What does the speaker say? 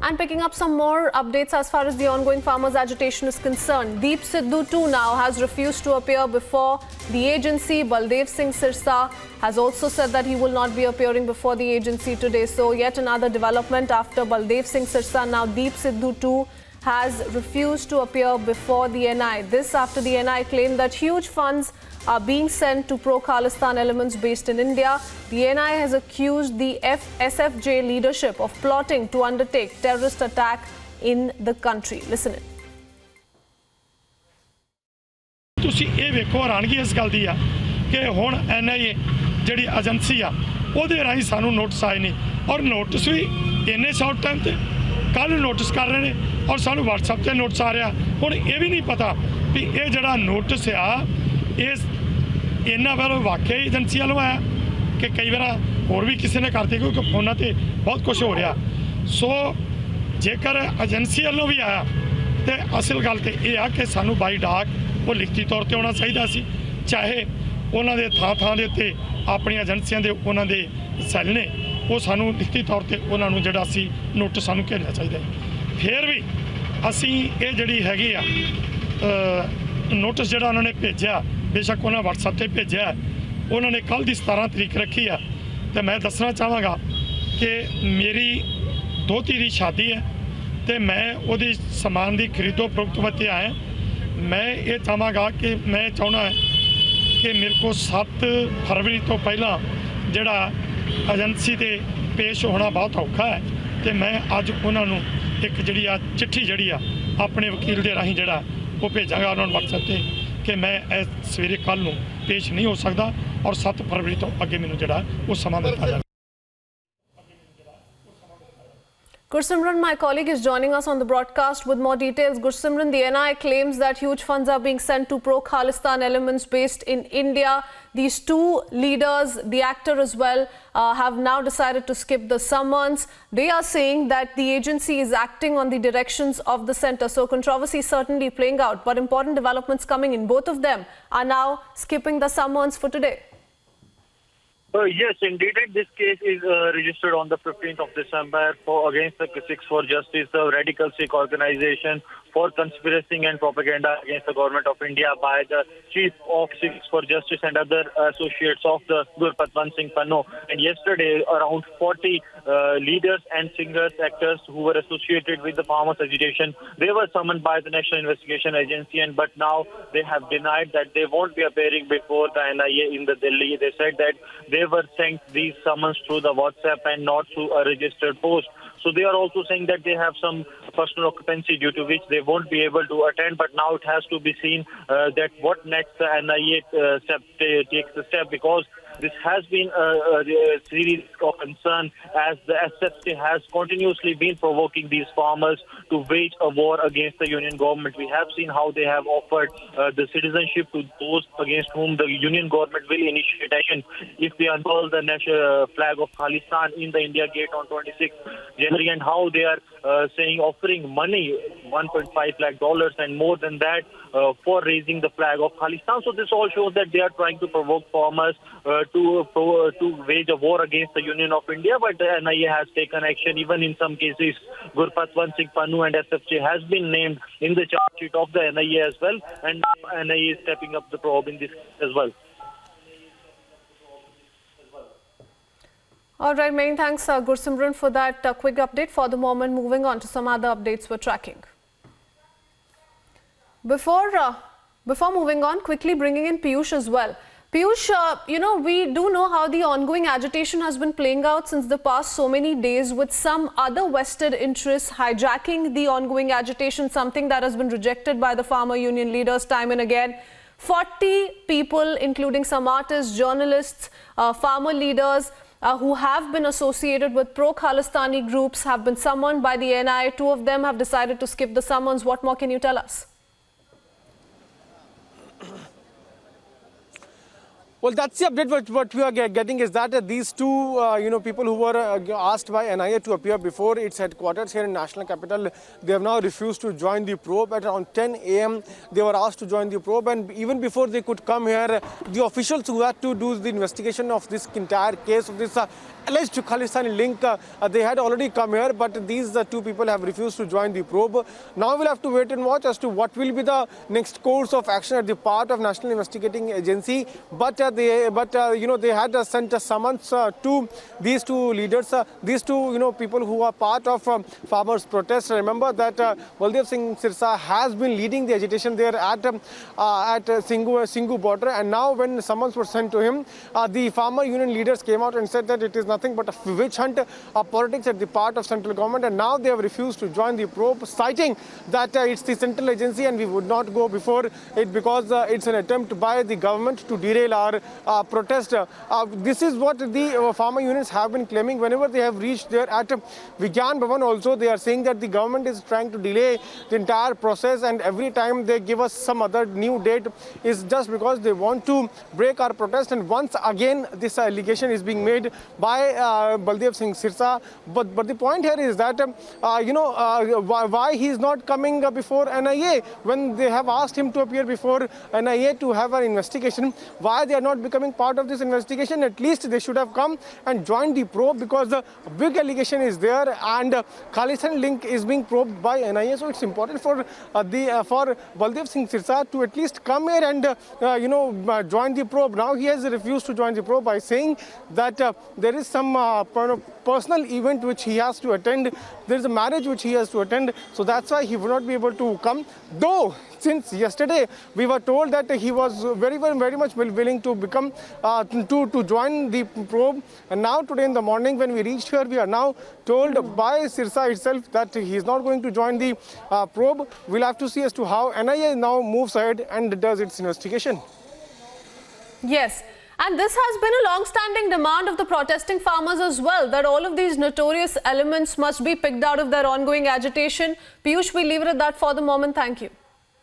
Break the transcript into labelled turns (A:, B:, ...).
A: And picking up some more updates as far as the ongoing farmers' agitation is concerned. Deep Sidhu too now has refused to appear before the agency. Baldev Singh Sirsa has also said that he will not be appearing before the agency today. So yet another development after Baldev Singh Sirsa. Now Deep Sidhu too has refused to appear before the NI. This after the NI claimed that huge funds are being sent to pro-Khalistan elements based in India. The NI has accused the SFJ leadership of plotting to undertake terrorist attack in the country. Listen in.
B: ਤੁਸੀਂ ਇਹ ਵੇਖੋ ਹੈਰਾਨਗੀ ਇਸ ਗੱਲ ਦੀ ਆ ਕਿ ਹੁਣ NIA ਜਿਹੜੀ agency ਆ ਉਹਦੇ ਰਾਹੀਂ ਸਾਨੂੰ ਨੋਟਿਸ ਆਏ ਨੇ ਔਰ ਨੋਟਿਸ ਵੀ ਇੰਨੇ ਸ਼ਾਰਟ ਟਾਈਮ ਤੇ ਕੱਲ ਨੋਟਿਸ ਕਰ ਰਹੇ ਨੇ ਔਰ ਸਾਨੂੰ WhatsApp ਤੇ ਨੋਟਿਸ ਆ ਰਿਹਾ ਹੁਣ ਇਹ ਵੀ ਨਹੀਂ ਪਤਾ ਵੀ ਇਹ ਜਿਹੜਾ ਨੋਟਿਸ ਆ ਇਸ ਇਹਨਾਂ ਵੱਲੋਂ ਵਾਕਿਆ ਹੀ ਏਜੰਸੀ ਵੱਲੋਂ ਆਇਆ ਕਿ ਕਈ ਵਾਰ ਹੋਰ ਵੀ ਕਿਸੇ ਨੇ ਕਰਤੇ ਕਿਉਂਕਿ ਫੋਨਾਂ ਤੇ ਬਹੁਤ ਕੁਝ ਹੋ ਰਿਹਾ ਸੋ ਜੇਕਰ ਏਜੰਸੀ ਵੱਲੋਂ ਵੀ ਆਇਆ ਤੇ ਅਸਲ ਗੱਲ ਤੇ ਇਹ ਆ ਕਿ ਸਾਨੂੰ ਬਾਈ ਡਾਕ ਉਹ ਲਿਖਤੀ ਤੌਰ ਤੇ ਆਉਣਾ ਚਾਹੀਦਾ ਸੀ ਚਾਹੇ ਉਹਨਾਂ ਦੇ ਥਾਂ ਦੇ ਉੱਤੇ ਆਪਣੀਆਂ ਏਜੰਸੀਆਂ ਦੇ ਉਹਨਾਂ ਦੇ ਸੈੱਲ ਨੇ ਉਹ ਸਾਨੂੰ ਲਿਖਤੀ ਤੌਰ ਤੇ ਉਹਨਾਂ ਨੂੰ ਜਿਹੜਾ ਸੀ ਨੋਟਿਸ ਸਾਨੂੰ ਭੇਜਣਾ ਚਾਹੀਦਾ ਫਿਰ ਵੀ ਅਸੀਂ ਇਹ ਜਿਹੜੀ ਹੈਗੀ ਆ ਨੋਟਿਸ ਜਿਹੜਾ ਉਹਨਾਂ ਨੇ ਭੇਜਿਆ ਬੇਸ਼ੱਕ ਉਹਨਾਂ WhatsApp ਤੇ ਭੇਜਿਆ ਉਹਨਾਂ ਨੇ ਕੱਲ ਦੀ 17 ਤਰੀਕ ਰੱਖੀ ਆ ਤੇ ਮੈਂ ਦੱਸਣਾ ਚਾਹਾਂਗਾ ਕਿ ਮੇਰੀ ਦੋਤੀ ਦੀ ਸ਼ਾਦੀ ਹੈ ਤੇ ਮੈਂ ਉਹਦੀ ਸਮਾਨ ਦੀ ਖਰੀਦੋ ਫਰੋਖਤ ਵਾਸਤੇ ਆਇਆ ਮੈਂ ਇਹ ਚਾਹਾਂਗਾ ਕਿ ਮੈਂ ਚਾਹੁੰਦਾ ਕਿ ਮੇਰੇ ਕੋਲ 7 ਫਰਵਰੀ ਤੋਂ ਪਹਿਲਾਂ ਜਿਹੜਾ ਏਜੰਸੀ ਤੇ ਪੇਸ਼ ਹੋਣਾ ਬਹੁਤ ਔਖਾ ਹੈ ਤੇ ਮੈਂ ਅੱਜ ਉਹਨਾਂ ਨੂੰ ਇੱਕ ਜਿਹੜੀ ਆ ਚਿੱਠੀ ਜਿਹੜੀ ਆ ਆਪਣੇ ਵਕੀਲ ਦੇ ਰਾਹੀਂ ਜਿਹੜਾ ਉਹ ਭੇਜਾਂਗਾ ਉਹਨਾਂ ਨੂੰ WhatsApp ਤੇ ਕਿ ਮੈਂ ਸਵੇਰੇ ਕੱਲ ਨੂੰ ਪੇਸ਼ ਨਹੀਂ ਹੋ ਸਕਦਾ ਔਰ 7 ਫਰਵਰੀ ਤੋਂ ਅੱਗੇ ਮੈਨੂੰ ਜਿਹੜਾ ਉਹ ਸਮਾਂ ਦਿੱਤਾ ਜਾਵੇ
A: Gursimran, my colleague, is joining us on the broadcast with more details. Gursimran, the NI claims that huge funds are being sent to pro-Khalistan elements based in India. These two leaders, the actor as well, have now decided to skip the summons. They are saying that the agency is acting on the directions of the centre. So controversy is certainly playing out, but important developments coming in. Both of them are now skipping the summons for today.
C: Yes, indeed. This case is registered on the 15th of December against the Sikhs for Justice, the radical Sikh organization for conspiracy and propaganda against the government of India by the chief of Sikhs for Justice and other associates of the Gurpatwant Singh Pannu. And yesterday, around 40 leaders and singers, actors who were associated with the farmers' agitation, they were summoned by the National Investigation Agency, but now they have denied that they won't be appearing before the NIA in the Delhi. They said that they were sent these summons through the WhatsApp and not through a registered post. So they are also saying that they have some personal occupancy due to which they won't be able to attend. But now it has to be seen that what next the NIA takes the step, because this has been a series of concern as the SFJ has continuously been provoking these farmers to wage a war against the union government. We have seen how they have offered the citizenship to those against whom the union government will initiate action if they unfurl the national flag of Khalistan in the India Gate on 26th January, and how they are offering money, $1.5 lakh and more than that for raising the flag of Khalistan. So this all shows that they are trying to provoke farmers to wage a war against the Union of India, but the NIA has taken action. Even in some cases, Gurpatwant Singh Pannu and SFJ has been named in the charge sheet of the NIA as well, and NIA is stepping up the probe in this as well.
A: All right, many thanks, Gursimran, for that quick update. For the moment, moving on to some other updates we're tracking. Before moving on, quickly bringing in Piyush as well. Piyush, we do know how the ongoing agitation has been playing out since the past so many days, with some other vested interests hijacking the ongoing agitation, something that has been rejected by the farmer union leaders time and again. 40 people, including some artists, journalists, farmer leaders, who have been associated with pro-Khalistani groups have been summoned by the NI. 2 of them have decided to skip the summons. What more can you tell us?
D: Well, that's the update. What we are getting is that these two, people who were asked by NIA to appear before its headquarters here in National Capital, they have now refused to join the probe. At around 10 a.m., they were asked to join the probe, and even before they could come here, the officials who had to do the investigation of this entire case of this alleged Khalistani link. They had already come here, but these two people have refused to join the probe. Now we'll have to wait and watch as to what will be the next course of action at the part of National Investigating Agency. But they had sent a summons to these two leaders, these two people who are part of farmers' protest. Remember that Baldev Singh Sirsa has been leading the agitation there at Singhu border, and now when summons were sent to him, the farmer union leaders came out and said that it is nothing but a witch hunt, politics at the part of central government, and now they have refused to join the probe, citing that it's the central agency and we would not go before it because it's an attempt by the government to derail our protest. This is what the farmer unions have been claiming whenever they have reached there at Vigyan Bhavan. Also, they are saying that the government is trying to delay the entire process, and every time they give us some other new date is just because they want to break our protest. And once again, this allegation is being made by Baldev Singh Sirsa. But the point here is that why he is not coming before NIA when they have asked him to appear before NIA to have an investigation. Why they are not becoming part of this investigation? At least they should have come and joined the probe, because the big allegation is there and Khalistan link is being probed by NIA. So it's important for Baldev Singh Sirsa to at least come here and join the probe. Now he has refused to join the probe by saying that there is some personal event which he has to attend. There is a marriage which he has to attend, so that's why he will not be able to come. Though since yesterday we were told that he was very much willing to become to join the probe, and now today in the morning when we reached here, we are now told by Sirsa itself that he is not going to join the probe. We'll have to see as to how NIA now moves ahead and does its investigation.
A: Yes. And this has been a long-standing demand of the protesting farmers as well, that all of these notorious elements must be picked out of their ongoing agitation. Piyush, we leave it at that for the moment. Thank you.